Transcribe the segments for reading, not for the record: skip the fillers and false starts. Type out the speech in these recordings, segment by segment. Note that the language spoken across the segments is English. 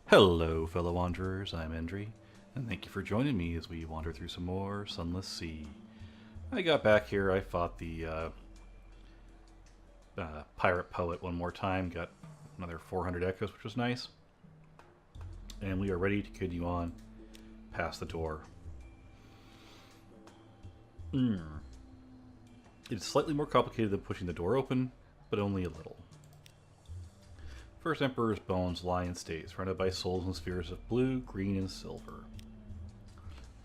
Hello, fellow wanderers. I'm Endri, and thank you for joining me as we wander through some more Sunless Sea. I got back here, I fought the pirate poet one more time, got another 400 echoes, which was nice, and we are ready to continue on past the door. It's slightly more complicated than pushing the door open, but only a little. First Emperor's bones lie in state, surrounded by souls and spheres of blue, green, and silver.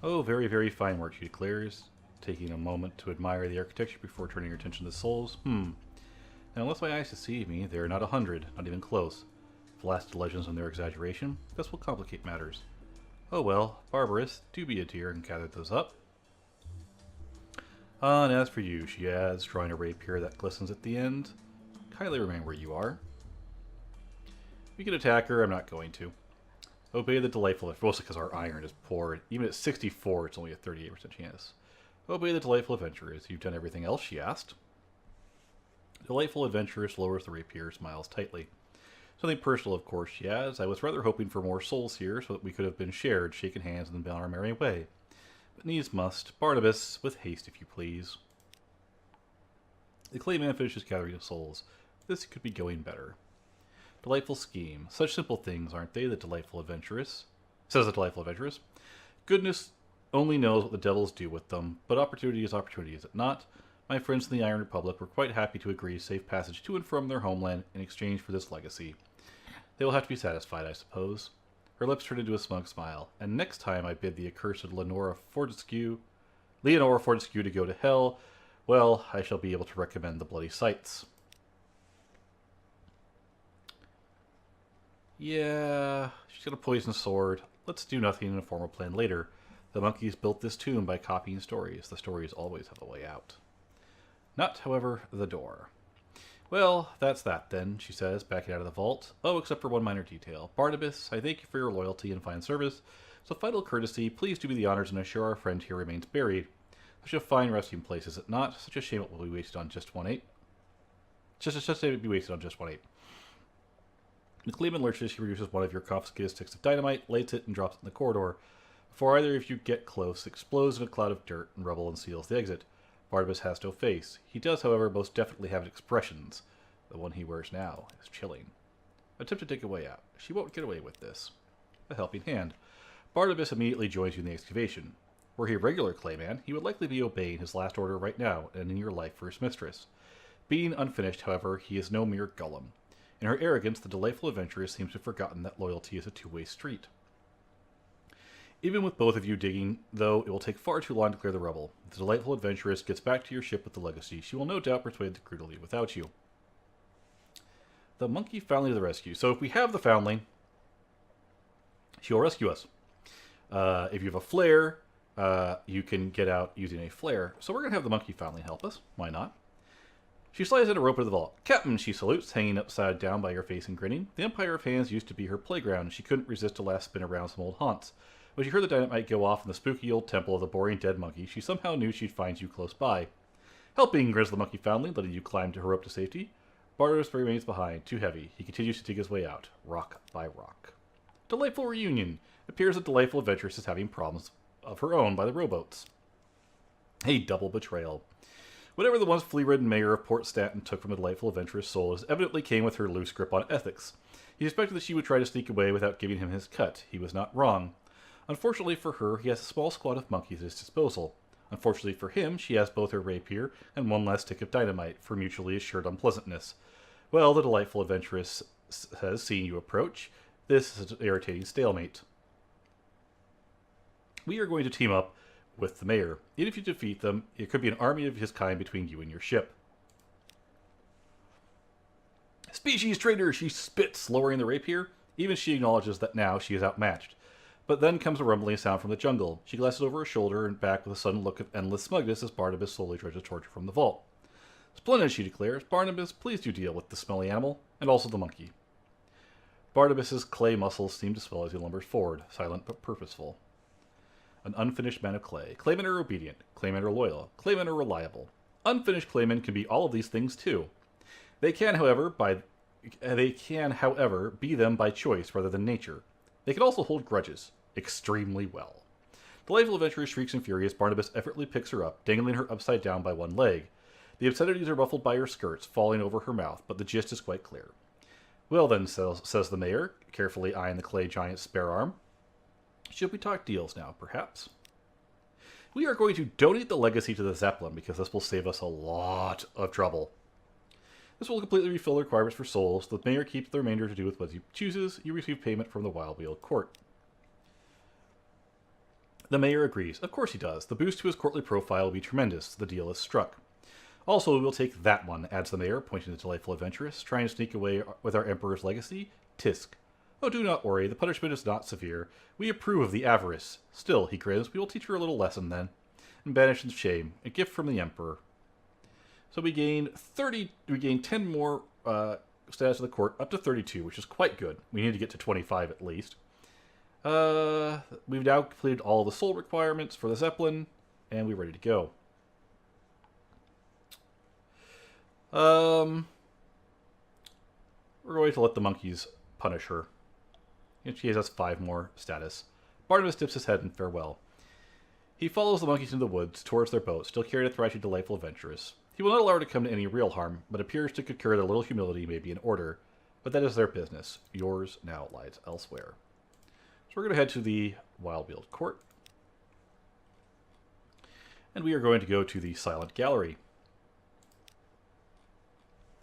Oh, very, very fine work, she declares, taking a moment to admire the architecture before turning her attention to the souls. Now, unless my eyes deceive me, they are not 100, not even close. If lasted legends on their exaggeration, this will complicate matters. Oh well, Barbarous, do be a dear and gather those up. And as for you, she adds, drawing a rapier that glistens at the end, kindly remain where you are. We can attack her, I'm not going to. Obey the delightful, mostly because our iron is poor. Even at 64, it's only a 38% chance. Obey the delightful adventurers. You've done everything else, she asked. Delightful adventuress lowers the rapier, smiles tightly. Something personal, of course, she adds. I was rather hoping for more souls here, so that we could have been shared, shaken hands, and been on our merry way. But needs must. Barnabas, with haste, if you please. The clayman finishes gathering the souls. This could be going better. Delightful scheme. Such simple things, aren't they, the delightful adventuress? Says the delightful adventuress. Goodness only knows what the devils do with them, but opportunity is opportunity, is it not? My friends in the Iron Republic were quite happy to agree safe passage to and from their homeland in exchange for this legacy. They will have to be satisfied, I suppose. Her lips turned into a smug smile. And next time I bid the accursed Leonora Fortescue to go to hell, well, I shall be able to recommend the bloody sights. Yeah, she's got a poisoned sword. Let's do nothing in a formal plan later. The monkeys built this tomb by copying stories. The stories always have a way out. Not, however, the door. Well, that's that then, she says, backing out of the vault. Oh, except for one minor detail. Barnabas, I thank you for your loyalty and fine service. So final courtesy, please do me the honors and assure our friend here remains buried. Such a fine resting place, is it not? Such a shame it will be wasted on just 1-8. Just a shame it be wasted on just 1-8. The Clayman lurches, he produces one of your confiscated sticks of dynamite, lights it, and drops it in the corridor. Before either of you get close, it explodes in a cloud of dirt and rubble and seals the exit. Barnabas has no face. He does, however, most definitely have expressions. The one he wears now is chilling. Attempt to dig a way out. She won't get away with this. A helping hand. Barnabas immediately joins you in the excavation. Were he a regular Clayman, he would likely be obeying his last order right now and ending your life for his mistress. Being unfinished, however, he is no mere Gollum. In her arrogance, the delightful adventuress seems to have forgotten that loyalty is a two-way street. Even with both of you digging, though, it will take far too long to clear the rubble. If the delightful adventuress gets back to your ship with the legacy, she will no doubt persuade the crew to leave without you. The monkey foundling to the rescue. So if we have the foundling, she will rescue us. If you have a flare, you can get out using a flare. So we're going to have the monkey foundling help us. Why not? She slides in a rope into the vault. Captain, she salutes, hanging upside down by her face and grinning. The Empire of Hands used to be her playground, and she couldn't resist a last spin around some old haunts. When she heard the dynamite go off in the spooky old temple of the boring dead monkey, she somehow knew she'd find you close by. Helping, grins the monkey foundling, letting you climb to her rope to safety. Barnabas remains behind, too heavy. He continues to dig his way out, rock by rock. Delightful reunion. It appears that delightful adventuress is having problems of her own by the rowboats. A double betrayal. Whatever the once flea-ridden mayor of Port Stanton took from the delightful adventurous soul evidently came with her loose grip on ethics. He suspected that she would try to sneak away without giving him his cut. He was not wrong. Unfortunately for her, he has a small squad of monkeys at his disposal. Unfortunately for him, she has both her rapier and one last stick of dynamite for mutually assured unpleasantness. Well, the delightful adventuress has seen you approach. This is an irritating stalemate. We are going to team up with the mayor. Even if you defeat them, it could be an army of his kind between you and your ship. Species traitor, she spits, lowering the rapier. Even she acknowledges that now she is outmatched. But then comes a rumbling sound from the jungle. She glances over her shoulder and back with a sudden look of endless smugness as Barnabas slowly dredges towards her from the vault. Splendid, she declares. Barnabas, please do deal with the smelly animal, and also the monkey. Barnabas's clay muscles seem to swell as he lumbers forward, silent but purposeful. An unfinished man of clay. Claymen are obedient. Claymen are loyal. Claymen are reliable. Unfinished claymen can be all of these things too. They can, however, be them by choice rather than nature. They can also hold grudges extremely well. Delightful adventuress shrieks and furious. Barnabas effortlessly picks her up, dangling her upside down by one leg. The obscenities are muffled by her skirts, falling over her mouth, but the gist is quite clear. Well then, says the mayor, carefully eyeing the clay giant's spare arm. Should we talk deals now, perhaps? We are going to donate the legacy to the Zeppelin, because this will save us a lot of trouble. This will completely refill the requirements for souls. The mayor keeps the remainder to do with what he chooses. You receive payment from the Wild Wheel Court. The mayor agrees. Of course he does. The boost to his courtly profile will be tremendous. The deal is struck. Also, we'll take that one, adds the mayor, pointing to the delightful adventuress, trying to sneak away with our emperor's legacy. Tisk. Oh, do not worry. The punishment is not severe. We approve of the avarice. Still, he grins, we will teach her a little lesson then. And banish the shame. A gift from the emperor. So we gain 10 more status of the court, up to 32, which is quite good. We need to get to 25 at least. We've now completed all the soul requirements for the Zeppelin, and we're ready to go. We're going to let the monkeys punish her. And she has 5 more status. Barnabas dips his head in farewell. He follows the monkeys into the woods, towards their boat, still carrying a thrashing delightful adventuress. He will not allow her to come to any real harm, but appears to concur that a little humility may be in order. But that is their business. Yours now lies elsewhere. So we're going to head to the Wild Wheel Court. And we are going to go to the Silent Gallery.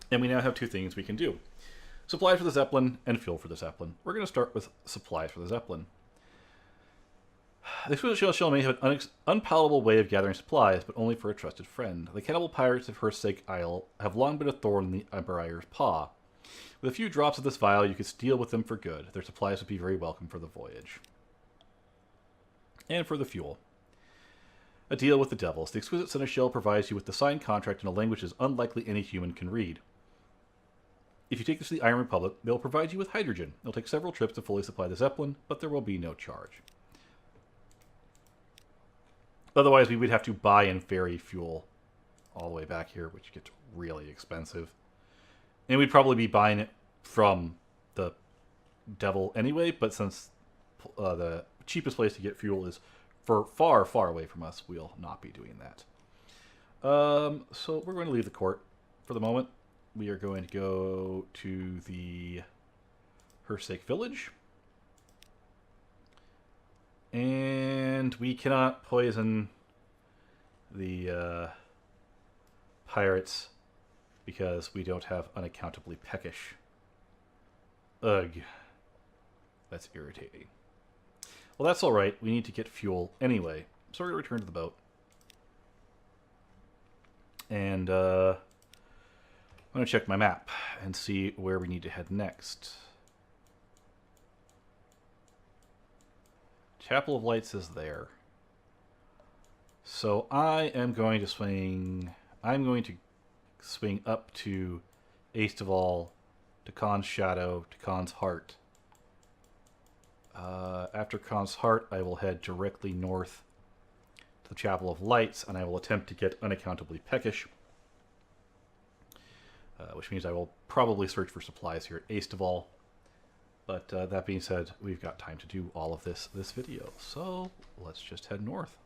And we now have 2 things we can do. Supplies for the Zeppelin and fuel for the Zeppelin. We're going to start with supplies for the Zeppelin. The Exquisite Shell may have an unpalatable way of gathering supplies, but only for a trusted friend. The cannibal pirates of Hersake Isle have long been a thorn in the Emperor's paw. With a few drops of this vial, you could steal with them for good. Their supplies would be very welcome for the voyage. And for the fuel. A deal with the devils. The Exquisite Seneschal provides you with the signed contract in a language as unlikely any human can read. If you take this to the Iron Republic, they'll provide you with hydrogen. It'll take several trips to fully supply the Zeppelin, but there will be no charge. Otherwise, we would have to buy and ferry fuel all the way back here, which gets really expensive. And we'd probably be buying it from the devil anyway, but since the cheapest place to get fuel is far, far away from us, we'll not be doing that. So we're going to leave the court for the moment. We are going to go to the Hersake Village. And we cannot poison the pirates because we don't have unaccountably peckish. Ugh. That's irritating. Well, that's alright. We need to get fuel anyway. So we're going to return to the boat. And I'm going to check my map and see where we need to head next. Chapel of Lights is there. So I am going to swing... I'm going to swing up to Aestival, to Khan's Shadow, to Khan's Heart. After Khan's Heart, I will head directly north to the Chapel of Lights, and I will attempt to get unaccountably peckish. Which means I will probably search for supplies here at Aestival. But that being said, we've got time to do all of this video. So let's just head north.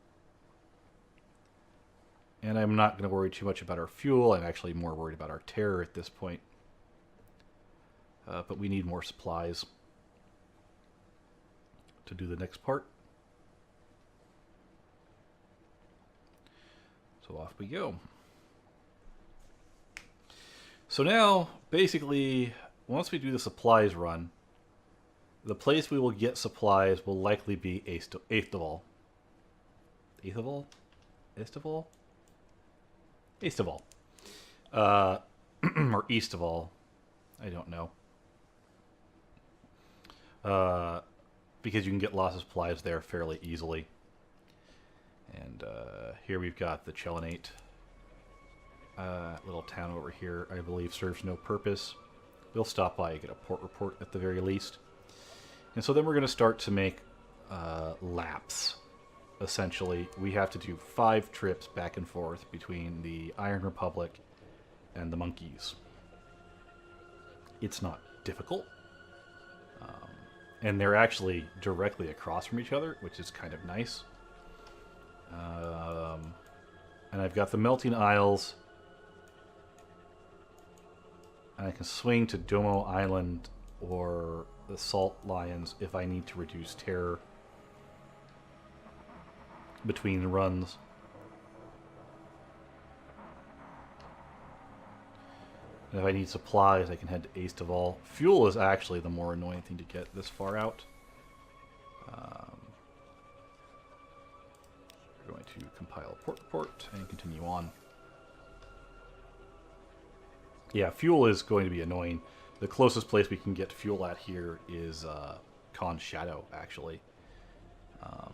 And I'm not going to worry too much about our fuel. I'm actually more worried about our terror at this point. But we need more supplies to do the next part. So off we go. So now, basically, once we do the supplies run, the place we will get supplies will likely be Aestival. Aestival? Aestival? Aestival. Or Eastival. I don't know. Because you can get lots of supplies there fairly easily. And here we've got the Chelenate. Little town over here, I believe, serves no purpose. We'll stop by and get a port report at the very least. And so then we're going to start to make laps. Essentially, we have to do 5 trips back and forth between the Iron Republic and the monkeys. It's not difficult. And they're actually directly across from each other, which is kind of nice. And I've got the Melting Isles. And I can swing to Domo Island or the Salt Lions if I need to reduce terror between runs. And if I need supplies, I can head to Aestival. Fuel is actually the more annoying thing to get this far out. We're going to compile port report and continue on. Yeah, fuel is going to be annoying. The closest place we can get fuel at here is Khan's Shadow, actually.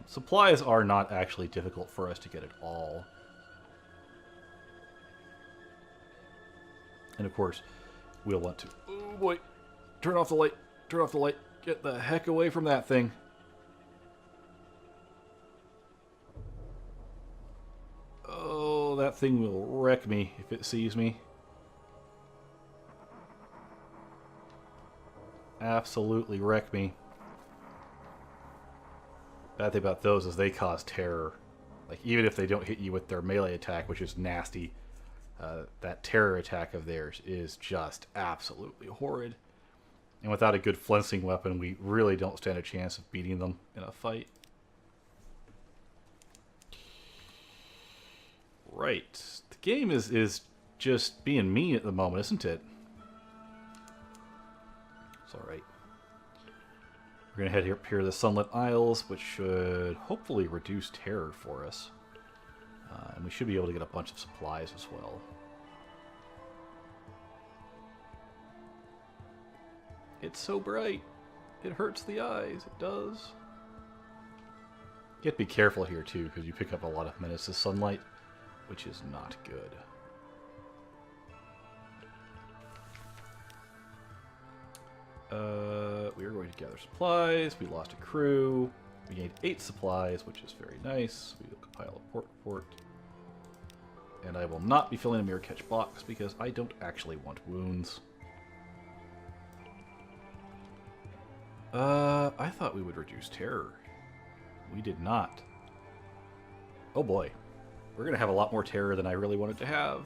Supplies are not actually difficult for us to get at all. And of course, we'll want to... Oh boy! Turn off the light! Turn off the light! Get the heck away from that thing! Oh, that thing will wreck me if it sees me. Absolutely wreck me. Bad thing about those is they cause terror. Like, even if they don't hit you with their melee attack, which is nasty, that terror attack of theirs is just absolutely horrid. And without a good flensing weapon, we really don't stand a chance of beating them in a fight. Right. The game is just being mean at the moment, isn't it? It's alright. We're going to head up here to the Sunlit Isles, which should hopefully reduce terror for us. And we should be able to get a bunch of supplies as well. It's so bright. It hurts the eyes. It does. You have to be careful here, too, because you pick up a lot of Menace's sunlight, which is not good. We are going to gather supplies. We lost a crew. We gained 8 supplies, which is very nice. We will compile a port report. And I will not be filling a mirror catch box because I don't actually want wounds. I thought we would reduce terror. We did not. Oh boy. We're going to have a lot more terror than I really wanted to have.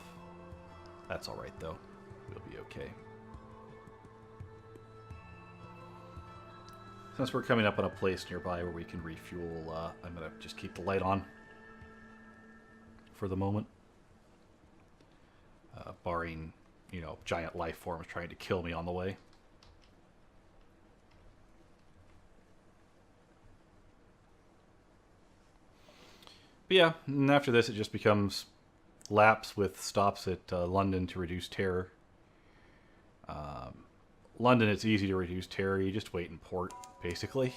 That's alright though. We'll be okay. Since we're coming up on a place nearby where we can refuel, I'm going to just keep the light on for the moment. Barring, you know, giant life forms trying to kill me on the way. But yeah, and after this it just becomes laps with stops at London to reduce terror. London, it's easy to reduce terror. You just wait in port, basically.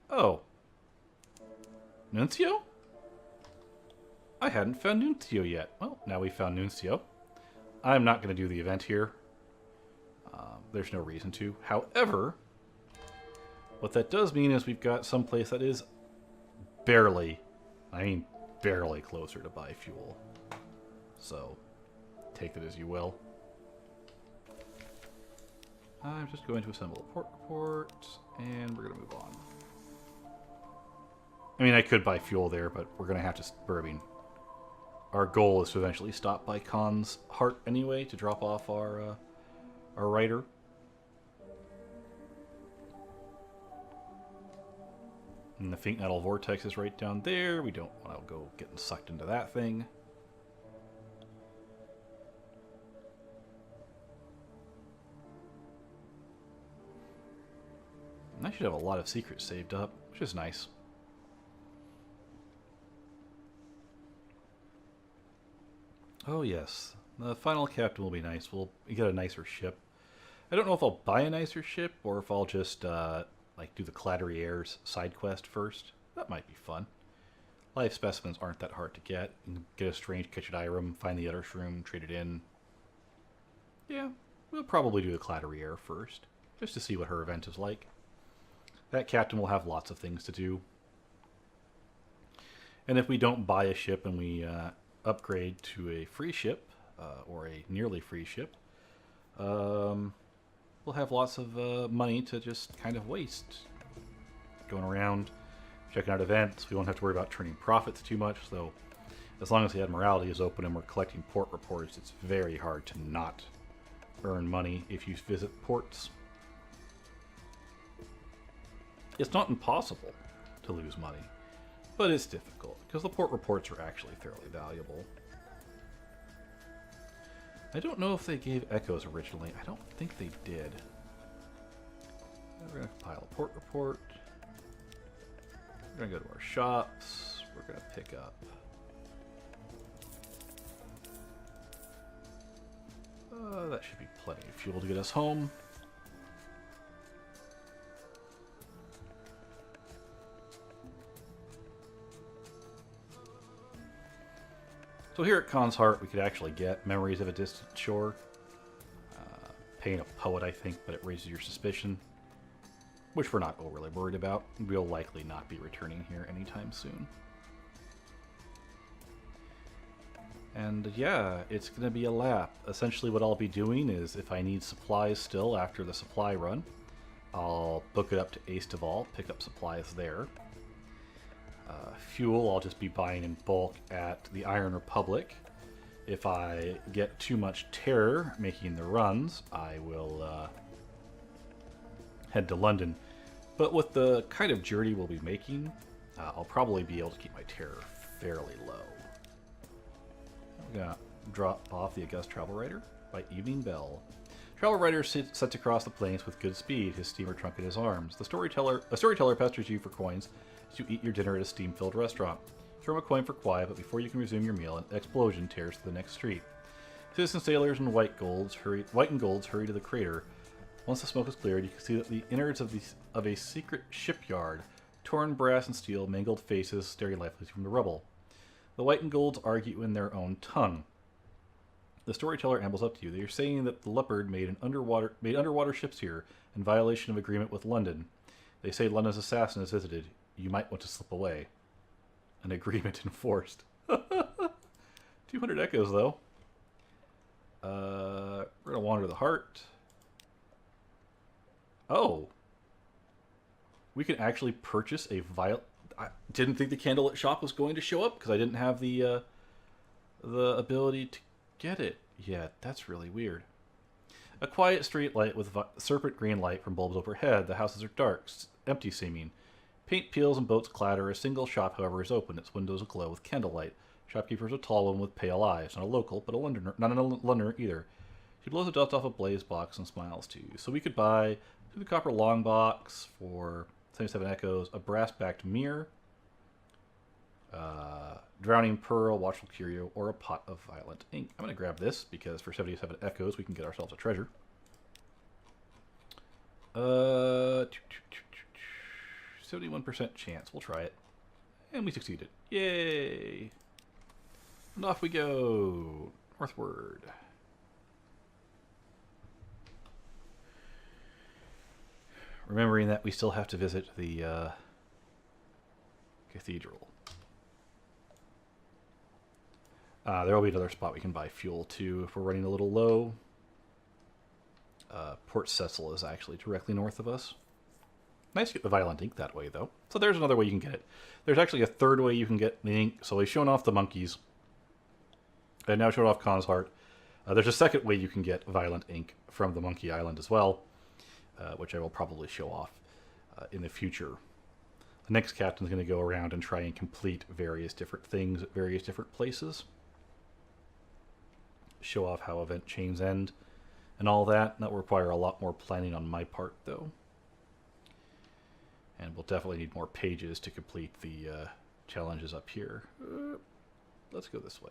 Oh. Nuncio? I hadn't found Nuncio yet. Well, now we found Nuncio. I'm not going to do the event here. There's no reason to. However, what that does mean is we've got some place that is barely, I mean barely closer to buy fuel. So, take that as you will. I'm just going to assemble a port report, and we're going to move on. I mean, I could buy fuel there, but we're going to have to... I mean, our goal is to eventually stop by Khan's Heart anyway, to drop off our rider. And the Faint Metal Vortex is right down there. We don't want to go getting sucked into that thing. I should have a lot of secrets saved up, which is nice. Oh yes, the final captain will be nice. We'll get a nicer ship. I don't know if I'll buy a nicer ship or if I'll just like do the Clatteriers side quest first. That might be fun. Life specimens aren't that hard to get. You can get a strange Kitchedirum, find the other shroom, trade it in. Yeah, we'll probably do the Clatterier first, just to see what her event is like. That captain will have lots of things to do. And if we don't buy a ship and we upgrade to a free ship, or a nearly free ship, we'll have lots of money to just kind of waste. Going around, checking out events. We won't have to worry about turning profits too much, so as long as the Admiralty is open and we're collecting port reports, it's very hard to not earn money if you visit ports. It's not impossible to lose money, but it's difficult, because the port reports are actually fairly valuable. I don't know if they gave echoes originally. I don't think they did. We're going to compile a port report. We're going to go to our shops. We're going to pick up that should be plenty of fuel to get us home. So here at Khan's Heart, we could actually get Memories of a Distant Shore. Paying a poet, I think, but it raises your suspicion, which we're not overly worried about. We'll likely not be returning here anytime soon. And yeah, it's going to be a lap. Essentially what I'll be doing is, if I need supplies still after the supply run, I'll book it up to Ace Duval, pick up supplies there. Fuel, I'll just be buying in bulk at the Iron Republic. If I get too much terror making the runs, I will head to London. But with the kind of journey we'll be making, I'll probably be able to keep my terror fairly low. I'm going to drop off the August Travel Rider by Evening Bell. Travel Rider sets across the plains with good speed, his steamer trunk in his arms. A storyteller pesters you for coins as you eat your dinner at a steam-filled restaurant. Throw him a coin for quiet, but before you can resume your meal, an explosion tears to the next street. Citizen sailors in white and golds hurry to the crater. Once the smoke is cleared, you can see that the innards of a secret shipyard, torn brass and steel, mangled faces staring lifelessly from the rubble. The white and golds argue in their own tongue. The storyteller ambles up to you. They are saying that the Leopard made underwater ships here in violation of agreement with London. They say London's assassin has visited. You might want to slip away. An agreement enforced. 200 echoes, though. We're going to wander the heart. Oh. We can actually purchase a violet. I didn't think the candlelit shop was going to show up because I didn't have the ability to get it yet. That's really weird. A quiet street light with serpent green light from bulbs overhead. The houses are dark, empty seeming. Paint peels and boats clatter. A single shop, however, is open. Its windows aglow with candlelight. Shopkeeper is a tall woman with pale eyes. Not a local, but a Londoner. Not a Londoner either. She blows the dust off a blaze box and smiles to you. So we could buy the copper long box for 77 echoes, a brass-backed mirror, drowning pearl, watchful curio, or a pot of violent ink. I'm going to grab this because for 77 echoes we can get ourselves a treasure. 71% chance. We'll try it. And we succeeded. Yay! And off we go. Northward. Remembering that we still have to visit the cathedral. There will be another spot we can buy fuel too if we're running a little low. Port Cecil is actually directly north of us. Nice to get the violent ink that way, though. So there's another way you can get it. There's actually a third way you can get the ink. So we've shown off the monkeys. And now shown off Khan's Heart. There's a second way you can get violent ink from the Monkey Island as well, which I will probably show off in the future. The next captain's going to go around and try and complete various different things at various different places. Show off how event chains end and all that. That will require a lot more planning on my part, though. And we'll definitely need more pages to complete the challenges up here. Let's go this way.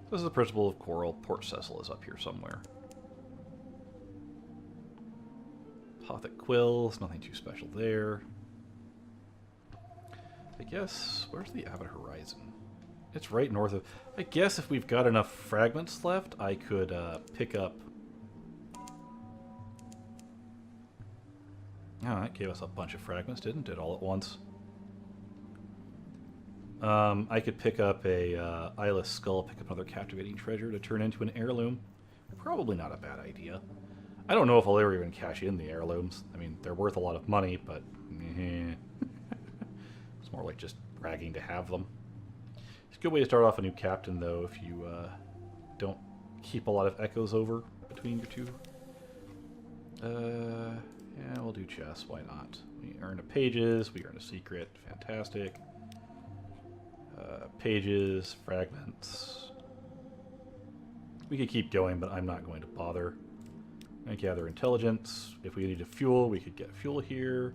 This is the Principle of Coral. Port Cecil is up here somewhere. Hothic Quills, nothing too special there. I guess, where's the Abbot Horizon? It's right north of... I guess if we've got enough fragments left, I could pick up... Oh, that gave us a bunch of fragments, didn't it, all at once? I could pick up a eyeless skull, pick up another captivating treasure to turn into an heirloom. Probably not a bad idea. I don't know if I'll ever even cash in the heirlooms. I mean, they're worth a lot of money, but it's more like just bragging to have them. It's a good way to start off a new captain, though, if you don't keep a lot of echoes over between your two. Yeah, we'll do chess. Why not? We earn a pages. We earn a secret. Fantastic. Pages, fragments. We could keep going, but I'm not going to bother. I gather intelligence. If we need a fuel, we could get fuel here.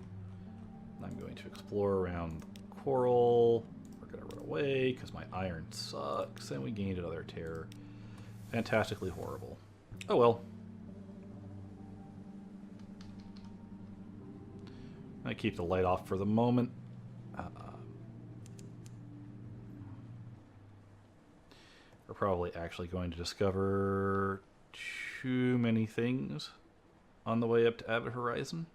I'm going to explore around the coral. We're going to run away because my iron sucks, and we gained another terror. Fantastically horrible. Oh well. I keep the light off for the moment. We're probably actually going to discover too many things on the way up to Avid Horizon.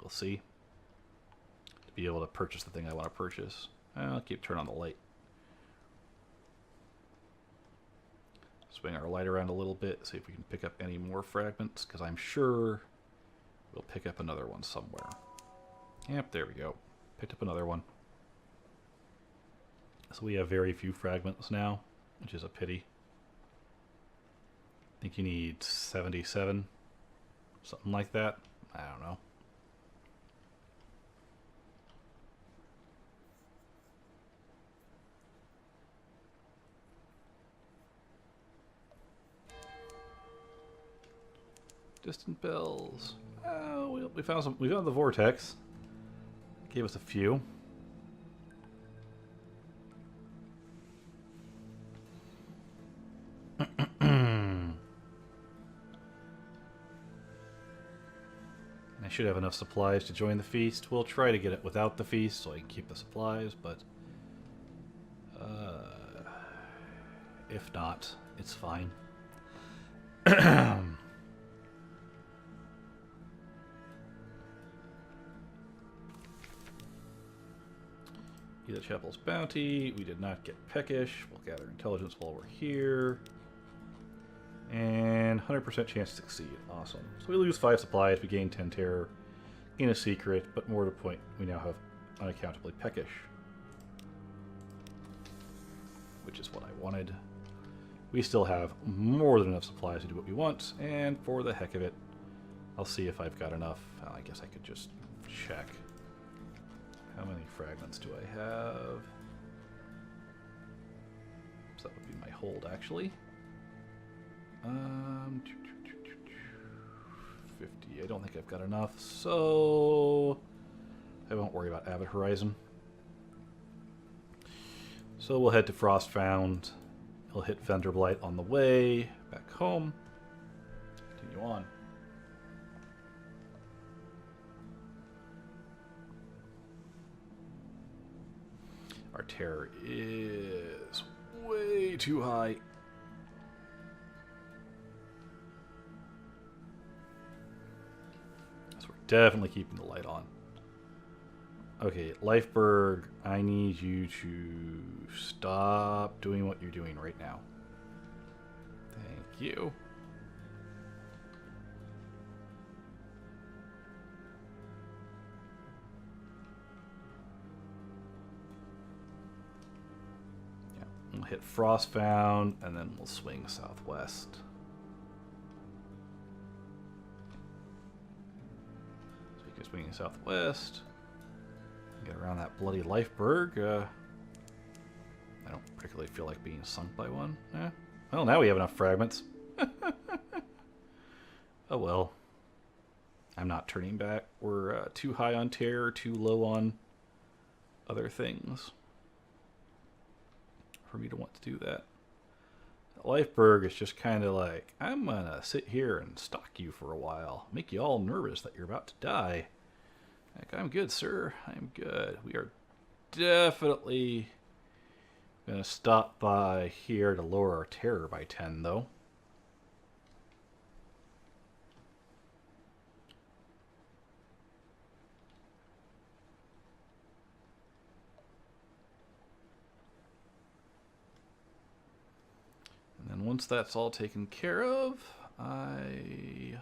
We'll see. To be able to purchase the thing I want to purchase. I'll keep turning on the light. Swing our light around a little bit, see if we can pick up any more fragments, because I'm sure we'll pick up another one somewhere. Yep, there we go. Picked up another one. So we have very few fragments now, which is a pity. I think you need 77, something like that. I don't know. Distant bells. Oh, we found some. We found the vortex. Gave us a few. I should have enough supplies to join the feast. We'll try to get it without the feast so I can keep the supplies, but if not, it's fine. Either Chapel's Bounty. We did not get Peckish. We'll gather intelligence while we're here. And 100% chance to succeed. Awesome. So we lose 5 supplies. We gain 10 terror in a secret, but more to the point, we now have unaccountably Peckish. Which is what I wanted. We still have more than enough supplies to do what we want, and for the heck of it, I'll see if I've got enough. I guess I could just check. How many fragments do I have? So that would be my hold, actually. 50. I don't think I've got enough, so I won't worry about Avid Horizon. So we'll head to Frostfound. He'll hit Venderblight on the way back home. Continue on. Our terror is way too high. So we're definitely keeping the light on. Okay, Lifeberg, I need you to stop doing what you're doing right now. Thank you. Yeah, we'll hit Frostbound, and then we'll swing southwest. So we can swing southwest. Get around that bloody Lifeberg. I don't particularly feel like being sunk by one. Well, now we have enough fragments. Oh well. I'm not turning back. We're too high on terror, too low on other things for me to want to do that. Lifeberg is just kind of like, I'm gonna sit here and stalk you for a while. Make you all nervous that you're about to die. Like, I'm good, sir. I'm good. We are definitely going to stop by here to lower our terror by 10, though. once that's all taken care of, I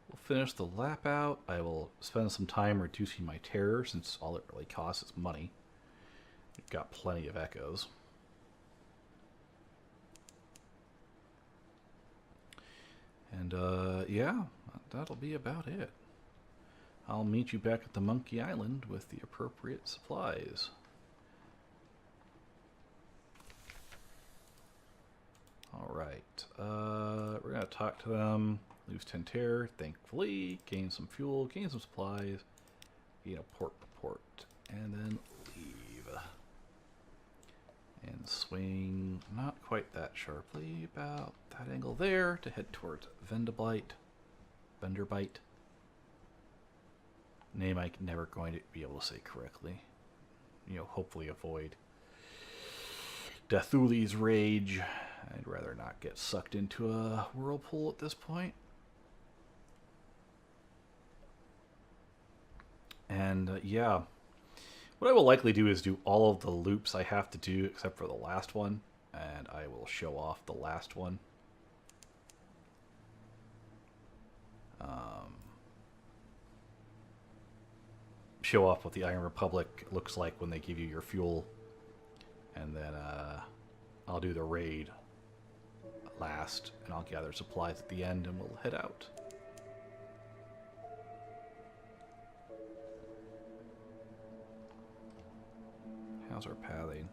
will finish the lap out. I will spend some time reducing my terror, since all it really costs is money. We've got plenty of echoes. And yeah, that'll be about it. I'll meet you back at the Monkey Island with the appropriate supplies. Alright, we're going to talk to them, lose 10 terror, thankfully, gain some fuel, gain some supplies, gain a port report, and then leave. And swing not quite that sharply, about that angle there, to head towards Venderbite. Name I'm never going to be able to say correctly. You know, hopefully avoid Dathuli's rage. I'd rather not get sucked into a whirlpool at this point. And yeah, what I will likely do is do all of the loops I have to do except for the last one, and I will show off the last one. Show off what the Iron Republic looks like when they give you your fuel, and then I'll do the raid last, and I'll gather supplies at the end, and we'll head out. How's our pathing?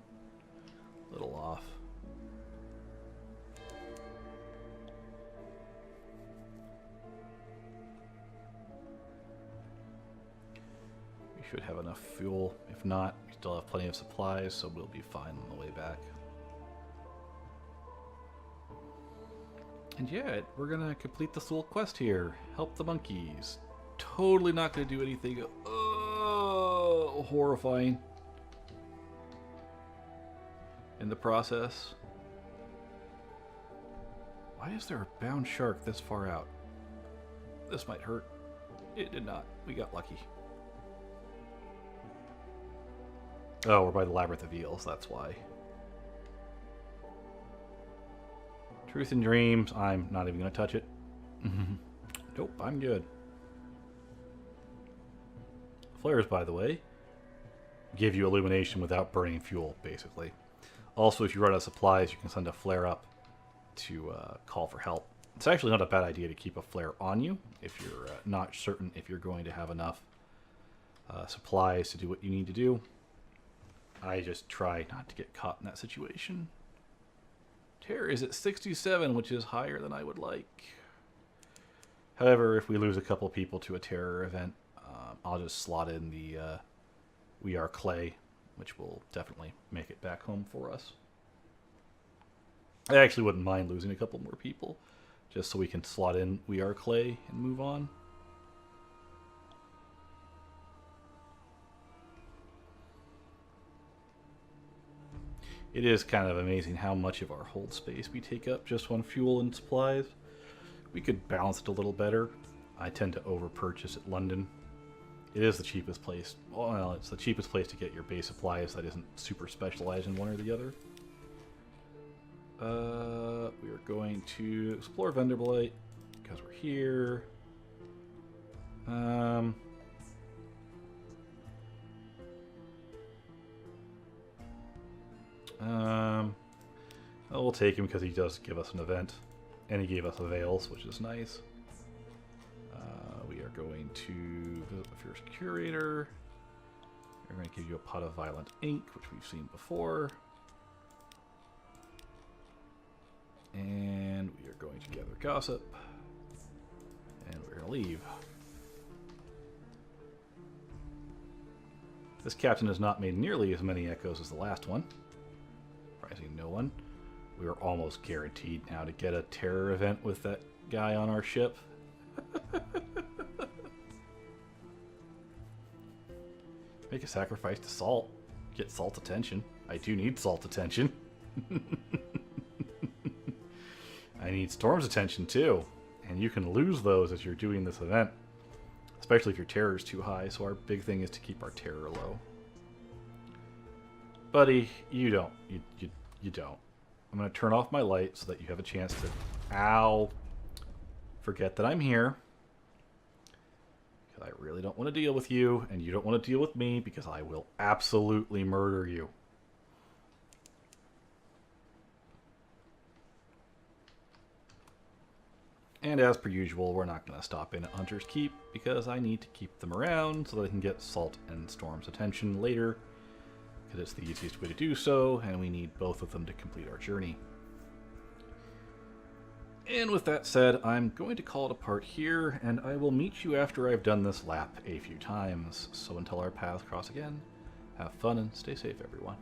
A little off. We should have enough fuel. If not, we still have plenty of supplies, so we'll be fine on the way back. And yeah, we're gonna complete this little quest here. Help the monkeys. Totally not gonna do anything horrifying in the process. Why is there a bound shark this far out? This might hurt. It did not. We got lucky. Oh, we're by the Labyrinth of Eels, that's why. Truth and Dreams, I'm not even going to touch it. Nope, I'm good. Flares, by the way, give you illumination without burning fuel, basically. Also, if you run out of supplies, you can send a flare up to call for help. It's actually not a bad idea to keep a flare on you if you're not certain if you're going to have enough supplies to do what you need to do. I just try not to get caught in that situation. Terror is at 67, which is higher than I would like. However, if we lose a couple people to a terror event, I'll just slot in the We Are Clay, which will definitely make it back home for us. I actually wouldn't mind losing a couple more people, just so we can slot in We Are Clay and move on. It is kind of amazing how much of our hold space we take up just on fuel and supplies. We could balance it a little better. I tend to over-purchase at London. It is the cheapest place. Well, it's the cheapest place to get your base supplies that isn't super specialized in one or the other. We are going to explore Venderbite because we're here. We'll take him because he does give us an event, and he gave us avails, which is nice. We are going to visit the Fierce Curator. We're going to give you a pot of violent ink, which we've seen before. And we are going to gather gossip. And we're going to leave. This captain has not made nearly as many echoes as the last one. Surprising no one. We are almost guaranteed now to get a terror event with that guy on our ship. Make a sacrifice to Salt. Get Salt attention. I do need Salt attention. I need Storm's attention too. And you can lose those as you're doing this event. Especially if your terror is too high, so our big thing is to keep our terror low. Buddy, you don't. You don't. I'm going to turn off my light so that you have a chance to... Ow! Forget that I'm here. Because I really don't want to deal with you, and you don't want to deal with me, because I will absolutely murder you. And as per usual, we're not going to stop in at Hunter's Keep, because I need to keep them around so that I can get Salt and Storm's attention later, because it's the easiest way to do so, and we need both of them to complete our journey. And with that said, I'm going to call it a part here, and I will meet you after I've done this lap a few times. So until our paths cross again, have fun and stay safe, everyone.